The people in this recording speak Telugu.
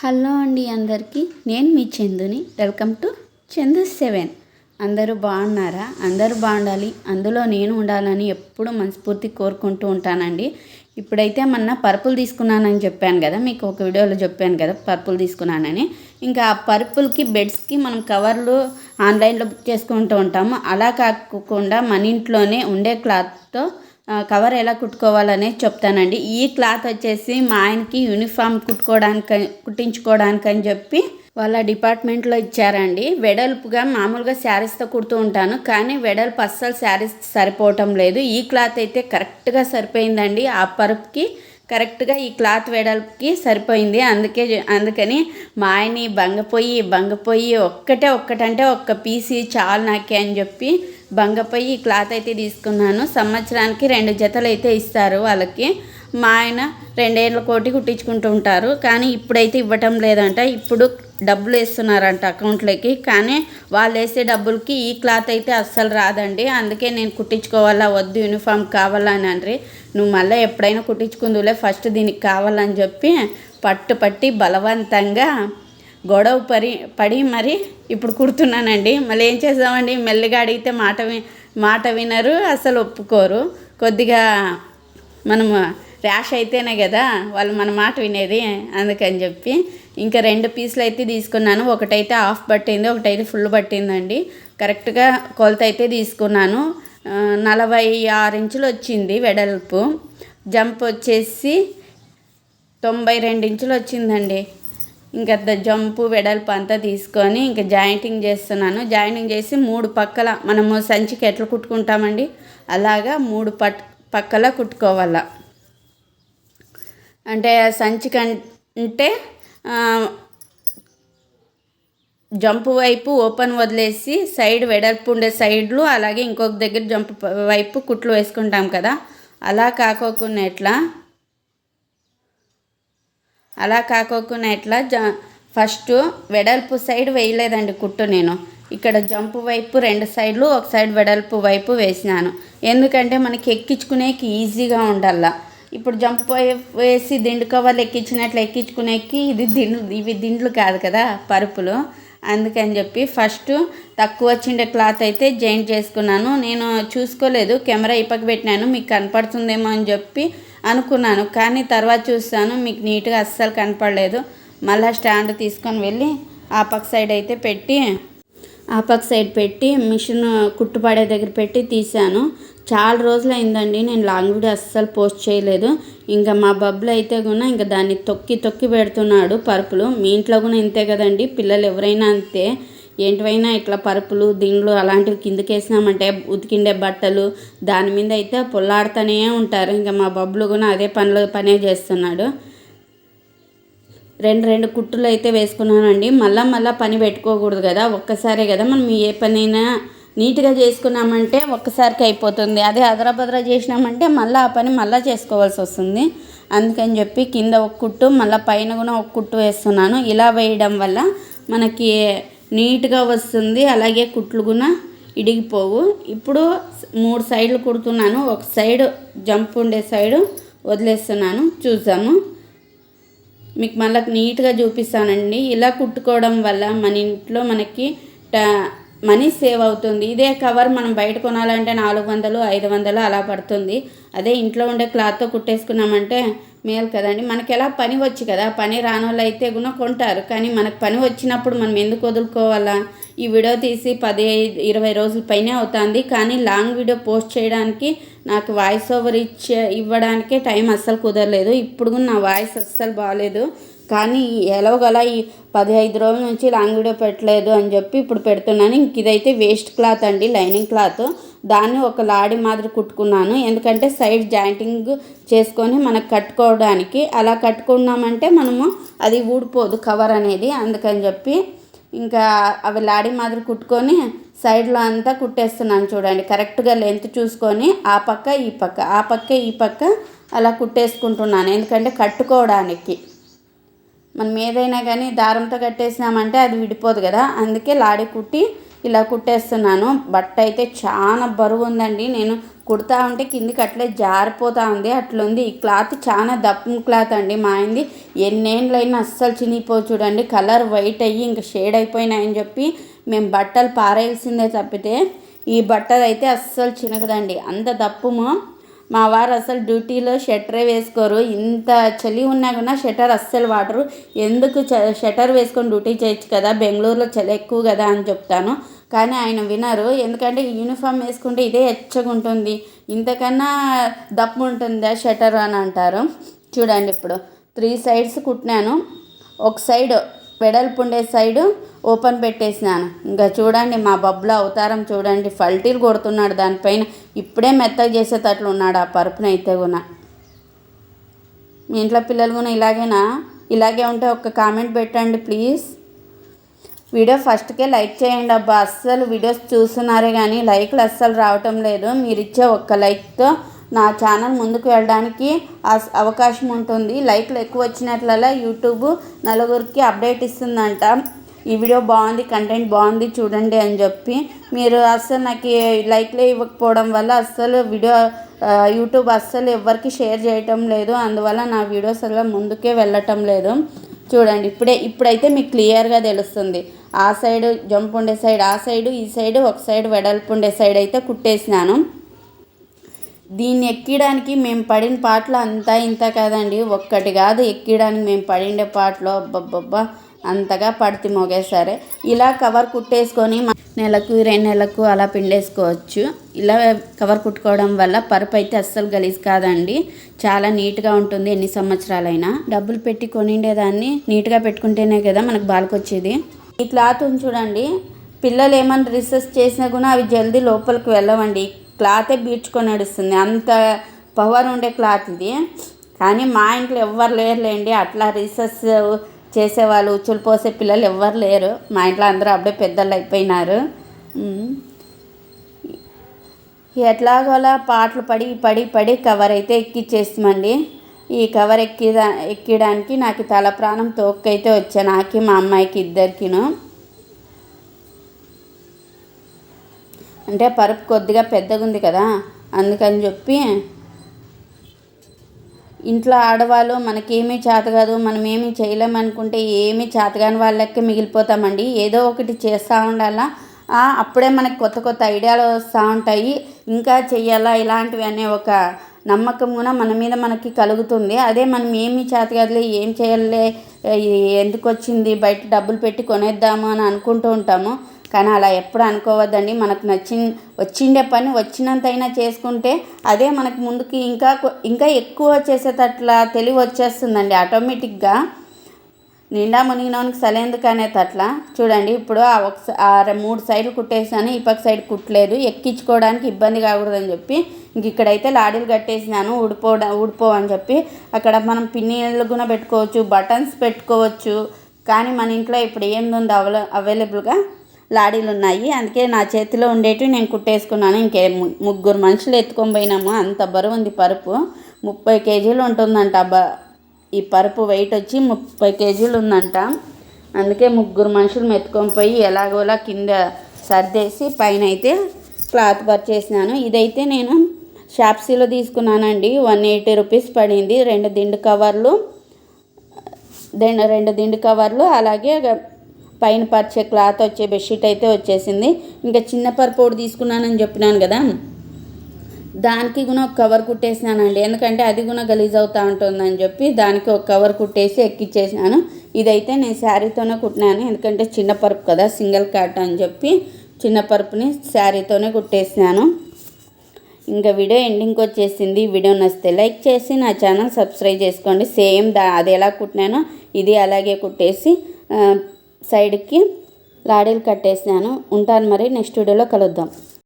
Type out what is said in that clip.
హలో అండి అందరికీ, నేను మీ చందుని. Welcome to Chandu 7. అందరూ బాగున్నారా? అందరూ బాగుండాలి, అందులో నేను ఉండాలని ఎప్పుడు మనస్ఫూర్తి కోరుకుంటూ ఉంటానండి. ఇప్పుడైతే మొన్న పరుపులు తీసుకున్నానని చెప్పాను కదా, మీకు ఒక వీడియోలో చెప్పాను కదా పరుపులు తీసుకున్నానని. ఇంకా ఆ పరుపులకి బెడ్స్కి మనం కవర్లు ఆన్లైన్లో బుక్ చేసుకుంటూ ఉంటాము. అలా కాకుండా మన ఇంట్లోనే ఉండే క్లాత్తో కవర్ ఎలా కుట్టుకోవాలనేది చెప్తానండి. ఈ క్లాత్ వచ్చేసి మా ఆయనకి యూనిఫామ్ కుట్టించుకోవడానికి అని చెప్పి వాళ్ళ డిపార్ట్మెంట్లో ఇచ్చారండి. వెడల్పుగా మామూలుగా శారీస్తో కుడుతూ ఉంటాను, కానీ వెడల్పు అస్సలు శారీస్ సరిపోవటం లేదు. ఈ క్లాత్ అయితే కరెక్ట్గా సరిపోయిందండి. ఆ పరుపుకి కరెక్ట్గా ఈ క్లాత్ వెడల్పుకి సరిపోయింది. అందుకని మా ఆయన్ని బంగపోయి ఒక్కటంటే ఒక్క పీసి చాలు నాకే అని చెప్పి బంగపోయి ఈ క్లాత్ అయితే తీసుకున్నాను. సంవత్సరానికి 2 జతలు అయితే ఇస్తారు వాళ్ళకి. మా ఆయన 2 ఏళ్ళ కోటి కుట్టించుకుంటూ ఉంటారు, కానీ ఇప్పుడైతే ఇవ్వటం లేదంట. ఇప్పుడు డబ్బులు వేస్తున్నారంట అకౌంట్లోకి, కానీ వాళ్ళు వేసే డబ్బులకి ఈ క్లాత్ అయితే అస్సలు రాదండి. అందుకే నేను కుట్టించుకోవాలా వద్దు, యూనిఫామ్ కావాలని అండ్రి. నువ్వు మళ్ళీ ఎప్పుడైనా కుట్టించుకుందులే, ఫస్ట్ దీనికి కావాలని చెప్పి పట్టి బలవంతంగా గొడవ పడి మరి ఇప్పుడు కుడుతున్నానండి. మళ్ళీ ఏం చేద్దామండి, మెల్లిగా అడిగితే మాట వినరు, అసలు ఒప్పుకోరు. కొద్దిగా మనము ర్యాష్ అయితేనే కదా వాళ్ళు మన మాట వినేది. అందుకని చెప్పి ఇంకా 2 పీసులు అయితే తీసుకున్నాను. ఒకటైతే హాఫ్ పట్టింది, ఒకటైతే ఫుల్ పట్టిందండి. కరెక్ట్గా కొలత అయితే తీసుకున్నాను. 46 ఇంచులు వచ్చింది వెడల్పు. జంప్ వచ్చేసి 92 ఇంచులు వచ్చిందండి. ఇంకా జంపు వెడల్పు అంతా తీసుకొని ఇంకా జాయింటింగ్ చేస్తున్నాను. జాయింటింగ్ చేసి 3 పక్కల మనము సంచికి ఎట్లా కుట్టుకుంటామండి అలాగా 3 పక్కల కుట్టుకోవాల. అంటే సంచి కంటే జంపు వైపు ఓపెన్ వదిలేసి సైడ్ వెడల్పు ఉండే సైడ్లు, అలాగే ఇంకొక దగ్గర జంపు వైపు కుట్లు వేసుకుంటాం కదా, అలా కాకోకుండా ఎట్లా ఫస్ట్ వెడల్పు సైడ్ వేయలేదండి కుట్టు. నేను ఇక్కడ జంపు వైపు 2 సైడ్లు, ఒక సైడ్ వెడల్పు వైపు వేసినాను. ఎందుకంటే మనకి ఎక్కించుకునేకి ఈజీగా ఉండాల. ఇప్పుడు జంపు వేసి దిండు కవర్లు ఎక్కించుకునేకి ఇవి దిండ్లు కాదు కదా పరుపులు. అందుకని చెప్పి ఫస్ట్ తక్కువ వచ్చిండే క్లాత్ అయితే జాయింట్ చేసుకున్నాను. నేను చూసుకోలేదు, కెమెరా ఇప్పకి పెట్టినాను, మీకు కనపడుతుందేమో అని చెప్పి అనుకున్నాను, కానీ తర్వాత చూస్తాను మీకు నీట్గా అస్సలు కనపడలేదు. మళ్ళీ స్టాండ్ తీసుకొని వెళ్ళి ఆ పక్క సైడ్ పెట్టి మిషన్ కుట్టుపడే దగ్గర పెట్టి తీసాను. చాలా రోజులు అయిందండి నేను లాంగ్ వీడియో అస్సలు పోస్ట్ చేయలేదు. ఇంకా మా బబ్బులు అయితే కూడా ఇంకా దాన్ని తొక్కి పెడుతున్నాడు పరుపులు. మీ ఇంట్లో కూడా ఇంతే కదండి, పిల్లలు ఎవరైనా అంతే. ఏంటివైనా ఇట్లా పరుపులు దిండ్లు అలాంటివి కిందకేసినామంటే ఉతికిండే బట్టలు దాని మీద అయితే పొల్లాడుతూనే ఉంటారు. ఇంకా మా బబ్బులు కూడా అదే పనే చేస్తున్నాడు. 2 కుట్టులు అయితే వేసుకున్నానండి. మళ్ళా పని పెట్టుకోకూడదు కదా, ఒక్కసారే కదా మనం ఏ పనైనా నీట్గా చేసుకున్నామంటే ఒక్కసారికి అయిపోతుంది. అదే అదరబదర చేసినామంటే మళ్ళీ ఆ పని మళ్ళీ చేసుకోవాల్సి వస్తుంది. అందుకని చెప్పి కింద ఒక కుట్టు మళ్ళీ పైన కూడా ఒక కుట్టు వేస్తున్నాను. ఇలా వేయడం వల్ల మనకి నీట్గా వస్తుంది, అలాగే కుట్లు కూడా ఇడిగిపోవు. ఇప్పుడు 3 సైడ్లు కుడుతున్నాను. ఒక సైడ్ జంప్ ఉండే సైడు వదిలేస్తున్నాను. చూద్దాము, మీకు మళ్ళీ నీట్గా చూపిస్తానండి. ఇలా కుట్టుకోవడం వల్ల మన ఇంట్లో మనకి మనీ సేవ్ అవుతుంది. ఇదే కవర్ మనం బయట కొనాలంటే 400, 500 అలా పడుతుంది. అదే ఇంట్లో ఉండే క్లాత్తో కుట్టేసుకున్నామంటే మేలు కదండి. మనకి ఎలా పని వచ్చి కదా, పని రాని వాళ్ళు అయితే కూడా కొంటారు, కానీ మనకు పని వచ్చినప్పుడు మనం ఎందుకు వదులుకోవాలా? ఈ వీడియో తీసి 15-20 రోజుల పైనే అవుతుంది, కానీ లాంగ్ వీడియో పోస్ట్ చేయడానికి నాకు వాయిస్ ఓవర్ ఇవ్వడానికే టైం అస్సలు కుదరలేదు. ఇప్పుడు కూడా నా వాయిస్ అస్సలు బాగాలేదు, కానీ ఎలాగోలా ఈ 15 రోజుల నుంచి లాంగ్ వీడియో పెట్టలేదు అని చెప్పి ఇప్పుడు పెడుతున్నాను. ఇంక ఇదైతే వేస్ట్ క్లాత్ అండి, లైనింగ్ క్లాత్. దాన్ని ఒక లాడి మాదిరి కుట్టుకున్నాను, ఎందుకంటే సైడ్ జాయింటింగ్ చేసుకొని మనకు కట్టుకోవడానికి. అలా కట్టుకున్నామంటే మనము అది ఊడిపోదు కవర్ అనేది. అందుకని చెప్పి ఇంకా అవి లాడి మాదిరి కుట్టుకొని సైడ్లో అంతా కుట్టేస్తున్నాను. చూడండి, కరెక్ట్గా లెంత్ చూసుకొని ఆ పక్క ఈ పక్క అలా కుట్టేసుకుంటున్నాను. ఎందుకంటే కట్టుకోవడానికి మనం ఏదైనా కానీ దారంతో కట్టేసినామంటే అది విడిపోదు కదా, అందుకే లాడి కుట్టి ఇలా కుట్టేస్తున్నాను. బట్ట అయితే చాలా బరువు ఉందండి. నేను కుడతా ఉంటే కిందికి అట్లే జారిపోతూ ఉంది, అట్లుంది. ఈ క్లాత్ చాలా దప్పు క్లాత్ అండి. మా అయింది ఎన్నేళ్ళైనా అస్సలు చినిగిపోయి చూడండి, కలర్ వైట్ అయ్యి ఇంకా షేడ్ అయిపోయినాయని చెప్పి మేము బట్టలు పారేయాల్సిందే తప్పితే ఈ బట్టలు అయితే అస్సలు చినగదండి, అంత దప్పుము. మా వారు అసలు డ్యూటీలో షట్టరే వేసుకోరు, ఇంత చలి ఉన్నా కూడా షట్టర్ అస్సలు వాడరు. ఎందుకు షట్టర్ వేసుకొని డ్యూటీ చేయొచ్చు కదా, బెంగళూరులో చలి ఎక్కువ కదా అని చెప్తాను. కానీ ఆయన వినరు, ఎందుకంటే యూనిఫామ్ వేసుకుంటే ఇదే ఎచ్చగా ఉంటుంది, ఇంతకన్నా దప్పు ఉంటుందా షట్టర్ అని అంటారు. చూడండి ఇప్పుడు 3 సైడ్స్ కుట్టినాను, ఒక సైడ్ వెడల్పు ఉండే సైడు ఓపెన్ పెట్టేసినాను. ఇంకా చూడండి మా బబ్బుల అవతారం చూడండి, ఫల్టీలు కొడుతున్నాడు దానిపైన. ఇప్పుడే మెత్తగా చేసేటట్లు ఉన్నాడు ఆ పరుపునైతే కూడా. మీ ఇంట్లో పిల్లలు కూడా ఇలాగే ఉంటే ఒక కామెంట్ పెట్టండి ప్లీజ్. వీడియో ఫస్ట్కే లైక్ చేయండి అబ్బా, అస్సలు వీడియోస్ చూస్తున్నారే కానీ లైక్లు అస్సలు రావటం లేదు. మీరు ఇచ్చే ఒక్క లైక్తో నా ఛానల్ ముందుకు వెళ్ళడానికి అవకాశం ఉంటుంది. లైక్లు ఎక్కువ వచ్చినట్లలా యూట్యూబ్ నలుగురికి అప్డేట్ ఇస్తుందంట, ఈ వీడియో బాగుంది, కంటెంట్ బాగుంది చూడండి అని చెప్పి. మీరు అస్సలు నాకు లైక్లే ఇవ్వకపోవడం వల్ల అస్సలు యూట్యూబ్ అస్సలు ఎవరికి షేర్ చేయటం లేదు, అందువల్ల నా వీడియోస్ అలా ముందుకే వెళ్ళటం లేదు. చూడండి ఇప్పుడైతే మీకు క్లియర్గా తెలుస్తుంది. ఆ సైడు జంప్ ఉండే సైడ్ ఆ సైడు, ఈ సైడు ఒక సైడ్ వెడల్పు ఉండే సైడ్ అయితే కుట్టేసినాను. దీన్ని ఎక్కడానికి మేము పడిన పాటలు అంతా ఇంత కాదండి, ఒక్కటి కాదు ఎక్కడానికి మేము పడిండే పాటలో అబ్బబ్బబ్బా అంతగా పడితే మోగేసరే. ఇలా కవర్ కుట్టేసుకొని నెలకు 2 నెలలకు అలా పిండేసుకోవచ్చు. ఇలా కవర్ కుట్టుకోవడం వల్ల పరుపు అయితే అస్సలు గలీజ్ కాదండి, చాలా నీట్గా ఉంటుంది. ఎన్ని సంవత్సరాలైనా డబ్బులు పెట్టి కొనిండేదాన్ని నీట్గా పెట్టుకుంటేనే కదా మనకు బాలకొచ్చేది. ఈ క్లాత్ చూడండి, పిల్లలు ఏమన్నా రీసెర్చ్ చేసినా కూడా అవి జల్దీ లోపలికి వెళ్ళవండి, క్లాతే బీడ్చుకొని నడుస్తుంది, అంత పవర్ ఉండే క్లాత్ ఇది. కానీ మా ఇంట్లో ఎవ్వరు లేరులేండి అట్లా రీసెర్చ్ చేసేవాళ్ళు, ఉచ్చులు పోసే పిల్లలు ఎవ్వరు లేరు మా ఇంట్లో, అందరూ అప్పుడే పెద్దలు అయిపోయినారు. ఎట్లాగోలా పాటలు పడి కవర్ అయితే ఎక్కిచ్చేస్తామండి. ఈ కవర్ ఎక్కడానికి నాకు తల ప్రాణం తోక్కైతే వచ్చా, నాకు మా అమ్మాయికి ఇద్దరికిను. అంటే పరుపు కొద్దిగా పెద్దగా ఉంది కదా, అందుకని చెప్పి ఇంట్లో ఆడవాళ్ళు మనకేమీ చేత కాదు, మనం ఏమీ చేయలేమనుకుంటే ఏమీ చేతగాని వాళ్ళకే మిగిలిపోతామండి. ఏదో ఒకటి చేస్తూ ఉండాలా, అప్పుడే మనకు కొత్త ఐడియాలు వస్తూ ఉంటాయి, ఇంకా చెయ్యాలా ఇలాంటివి అనే ఒక నమ్మకం కూడా మన మీద మనకి కలుగుతుంది. అదే మనం ఏమీ చేత కాదులే, ఏం చేయాలే, ఎందుకు వచ్చింది బయట డబ్బులు పెట్టి కొనేద్దాము అని అనుకుంటూ ఉంటాము. కానీ అలా ఎప్పుడు అనుకోవద్దండి, మనకు వచ్చిండే పని వచ్చినంతైనా చేసుకుంటే అదే మనకు ముందుకి ఇంకా ఎక్కువ చేసేటట్లా తెలివి వచ్చేస్తుందండి ఆటోమేటిక్గా. నిండా మునిగినోనికి సలేందుకు అనేటట్లా. చూడండి ఇప్పుడు ఆ 3 సైడ్లు కుట్టేసాను, ఈ పక్క సైడ్ కుట్టలేదు, ఎక్కించుకోవడానికి ఇబ్బంది కాకూడదని చెప్పి ఇక్కడైతే లాడీలు కట్టేసినాను. ఊడిపోవని చెప్పి అక్కడ మనం పిన్నీళ్ళు కూడా పెట్టుకోవచ్చు, బటన్స్ పెట్టుకోవచ్చు. కానీ మన ఇంట్లో ఇప్పుడు ఏందుంది అవైలబుల్గా లాడీలు ఉన్నాయి, అందుకే నా చేతిలో ఉండేటివి నేను కుట్టేసుకున్నాను. ఇంకే 3 మనుషులు ఎత్తుకొని పోయినాము, అంత బరువు ఉంది పరుపు. 30 కేజీలు ఉంటుందంట ఈ పరుపు, వెయిట్ వచ్చి 30 కేజీలు ఉందంట. అందుకే 3 మనుషులు ఎత్తుకొని పోయి ఎలాగోలా కింద సర్దేసి పైన అయితే క్లాత్ పర్చేసినాను. ఇదైతే నేను షాప్సీలో తీసుకున్నానండి, 180 రూపీస్ పడింది. 2 దిండు కవర్లు అలాగే పైన పరిచే క్లాత్ వచ్చే బెడ్షీట్ అయితే వచ్చేసింది. ఇంకా చిన్న పరుపు తీసుకున్నానని చెప్పినాను కదా, దానికి కూడా ఒక కవర్ కుట్టేసినానండి, ఎందుకంటే అది కూడా గలీజ్ అవుతూ ఉంటుందని చెప్పి దానికి ఒక కవర్ కుట్టేసి ఎక్కిచ్చేసినాను. ఇదైతే నేను శారీతోనే కుట్టినాను, ఎందుకంటే చిన్న పరుపు కదా, సింగిల్ కాట్ అని చెప్పి చిన్న పరుపుని శారీతోనే కుట్టేసినాను. ఇంకా వీడియో ఎండింగ్కి వచ్చేసింది. వీడియో నచ్చితే లైక్ చేసి నా ఛానల్ సబ్స్క్రైబ్ చేసుకోండి. సేమ్ అది ఎలా కుట్టినానో ఇది అలాగే కుట్టేసి సైడ్కి లాడీలు కట్టేసినాను. ఉంటాను మరి, నెక్స్ట్ వీడియోలో కలుద్దాం.